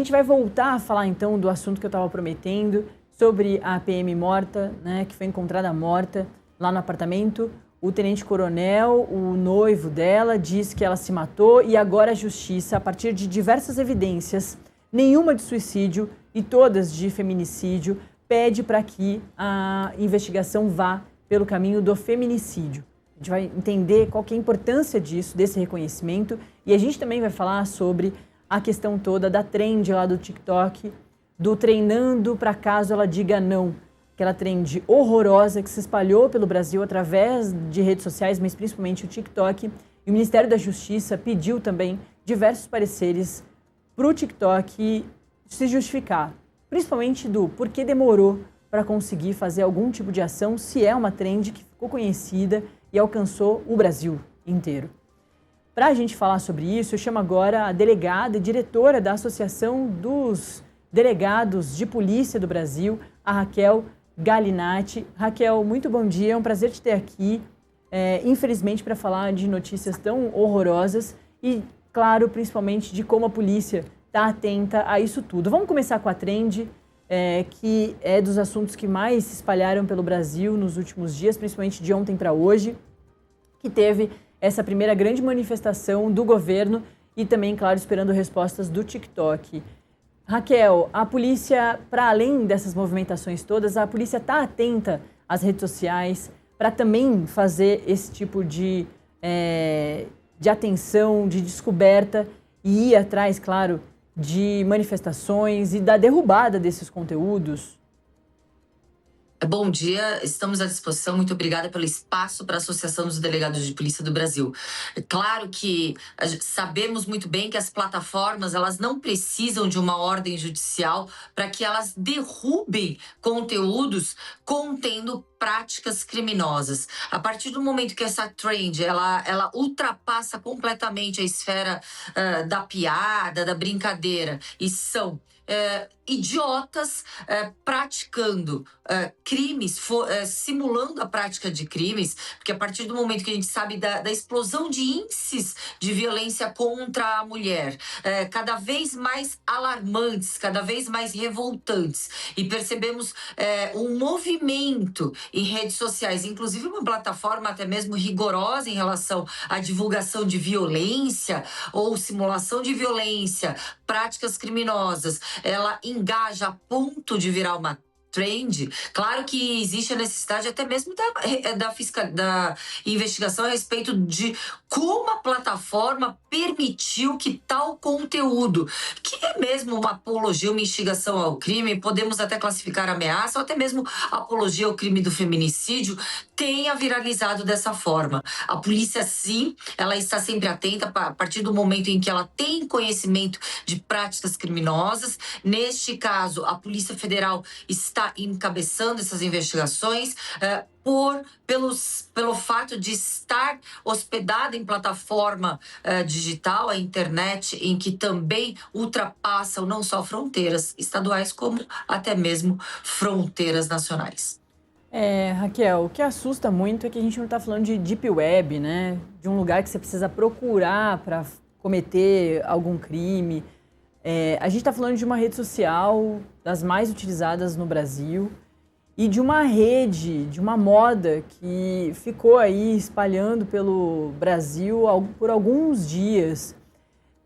gente vai voltar a falar então do assunto que eu estava prometendo, sobre a PM morta, né, que foi encontrada morta lá no apartamento. O tenente-coronel, o noivo dela, diz que ela se matou e agora a justiça, a partir de diversas evidências, nenhuma de suicídio e todas de feminicídio, pede para que a investigação vá pelo caminho do feminicídio. A gente vai entender qual que é a importância disso, desse reconhecimento, e a gente também vai falar sobre a questão toda da trend lá do TikTok, do treinando para caso ela diga não. Aquela trend horrorosa que se espalhou pelo Brasil através de redes sociais, mas principalmente o TikTok. E o Ministério da Justiça pediu também diversos pareceres para o TikTok se justificar, principalmente do porquê demorou para conseguir fazer algum tipo de ação, se é uma trend que ficou conhecida e alcançou o Brasil inteiro. Para a gente falar sobre isso, eu chamo agora a delegada e diretora da Associação dos Delegados de Polícia do Brasil, a Raquel Galinatti. Raquel, muito bom dia, é um prazer te ter aqui, infelizmente para falar de notícias tão horrorosas e, claro, principalmente de como a polícia está atenta a isso tudo. Vamos começar com a trend, que é dos assuntos que mais se espalharam pelo Brasil nos últimos dias, principalmente de ontem para hoje, que teve essa primeira grande manifestação do governo e também, claro, esperando respostas do TikTok. Raquel, a polícia, para além dessas movimentações todas, a polícia está atenta às redes sociais para também fazer esse tipo de atenção, de descoberta e ir atrás, claro, de manifestações e da derrubada desses conteúdos? Bom dia, estamos à disposição. Muito obrigada pelo espaço para a Associação dos Delegados de Polícia do Brasil. Claro que sabemos muito bem que as plataformas elas não precisam de uma ordem judicial para que elas derrubem conteúdos contendo práticas criminosas. A partir do momento que essa trend ela ultrapassa completamente a esfera da piada, da brincadeira, e são idiotas praticando crimes, simulando a prática de crimes, porque a partir do momento que a gente sabe da explosão de índices de violência contra a mulher, cada vez mais alarmantes, cada vez mais revoltantes, e percebemos um movimento em redes sociais, inclusive uma plataforma até mesmo rigorosa em relação à divulgação de violência ou simulação de violência, práticas criminosas, ela engaja a ponto de virar uma trend. Claro que existe a necessidade até mesmo da investigação a respeito de como a plataforma permitiu que tal conteúdo, que é mesmo uma apologia, uma instigação ao crime, podemos até classificar ameaça ou até mesmo apologia ao crime do feminicídio, tenha viralizado dessa forma. A polícia, sim, ela está sempre atenta a partir do momento em que ela tem conhecimento de práticas criminosas. Neste caso, a Polícia Federal está encabeçando essas investigações pelo fato de estar hospedada em plataforma digital, a internet, em que também ultrapassam não só fronteiras estaduais, como até mesmo fronteiras nacionais. Raquel, o que assusta muito é que a gente não está falando de deep web, né? De um lugar que você precisa procurar para cometer algum crime. A gente está falando de uma rede social das mais utilizadas no Brasil e de uma rede, de uma moda que ficou aí espalhando pelo Brasil por alguns dias.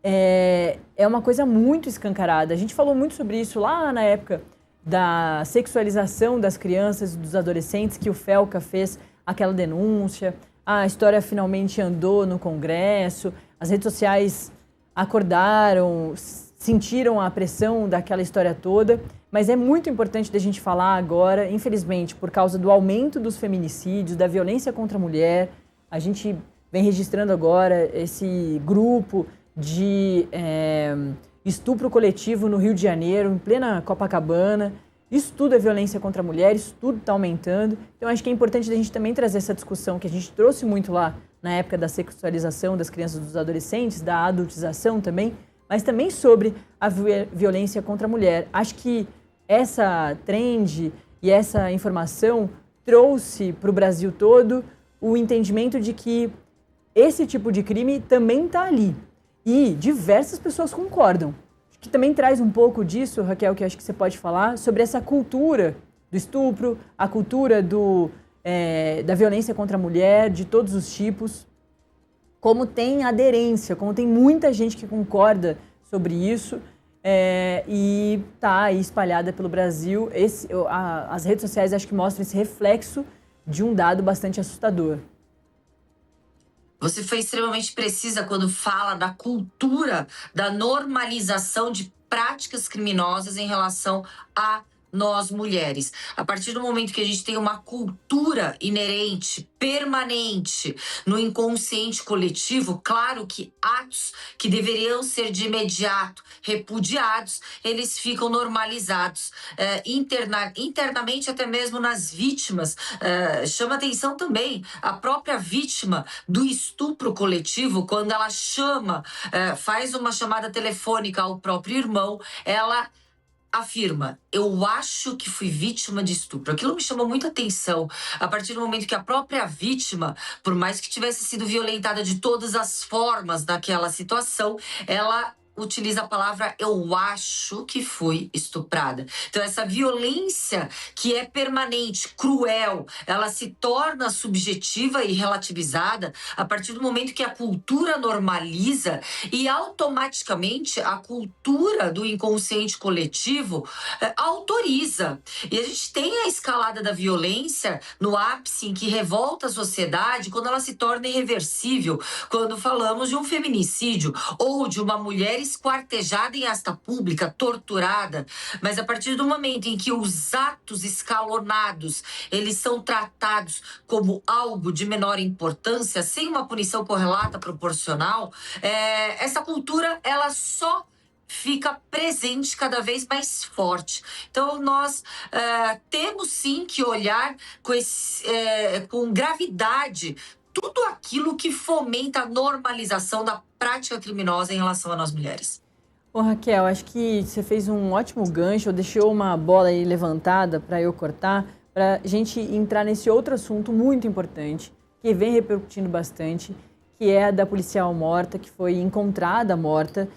É uma coisa muito escancarada. A gente falou muito sobre isso lá na época da sexualização das crianças e dos adolescentes, que o Felca fez aquela denúncia. A história finalmente andou no Congresso, as redes sociais acordaram, sentiram a pressão daquela história toda, mas é muito importante da gente falar agora, infelizmente, por causa do aumento dos feminicídios, da violência contra a mulher. A gente vem registrando agora esse grupo de estupro coletivo no Rio de Janeiro, em plena Copacabana. Isso tudo é violência contra a mulher, isso tudo está aumentando. Então, acho que é importante a gente também trazer essa discussão que a gente trouxe muito lá na época da sexualização das crianças e dos adolescentes, da adultização também, mas também sobre a violência contra a mulher. Acho que essa trend e essa informação trouxe para o Brasil todo o entendimento de que esse tipo de crime também está ali. E diversas pessoas concordam. que também traz um pouco disso, Raquel, que acho que você pode falar, sobre essa cultura do estupro, a cultura da violência contra a mulher, de todos os tipos, como tem aderência, como tem muita gente que concorda sobre isso, e está aí espalhada pelo Brasil. As redes sociais acho que mostram esse reflexo de um dado bastante assustador. Você foi extremamente precisa quando fala da cultura, da normalização de práticas criminosas em relação a nós mulheres. A partir do momento que a gente tem uma cultura inerente, permanente, no inconsciente coletivo, claro que atos que deveriam ser de imediato repudiados, eles ficam normalizados internamente, até mesmo nas vítimas. Chama atenção também a própria vítima do estupro coletivo, quando ela faz uma chamada telefônica ao próprio irmão, ela afirma: eu acho que fui vítima de estupro. Aquilo me chamou muita atenção, a partir do momento que a própria vítima, por mais que tivesse sido violentada de todas as formas naquela situação, ela utiliza a palavra eu acho que fui estuprada. Então essa violência que é permanente, cruel, ela se torna subjetiva e relativizada a partir do momento que a cultura normaliza e automaticamente a cultura do inconsciente coletivo autoriza. E a gente tem a escalada da violência no ápice em que revolta a sociedade quando ela se torna irreversível, quando falamos de um feminicídio ou de uma mulher esquartejada em asta pública, torturada. Mas a partir do momento em que os atos escalonados, eles são tratados como algo de menor importância, sem uma punição correlata proporcional, essa cultura, ela só fica presente cada vez mais forte. Então, nós temos sim que olhar com gravidade tudo aquilo que fomenta a normalização da prática criminosa em relação a nós mulheres. Ô Raquel, acho que você fez um ótimo gancho, deixou uma bola aí levantada para eu cortar, para a gente entrar nesse outro assunto muito importante, que vem repercutindo bastante, que é a da policial morta, que foi encontrada morta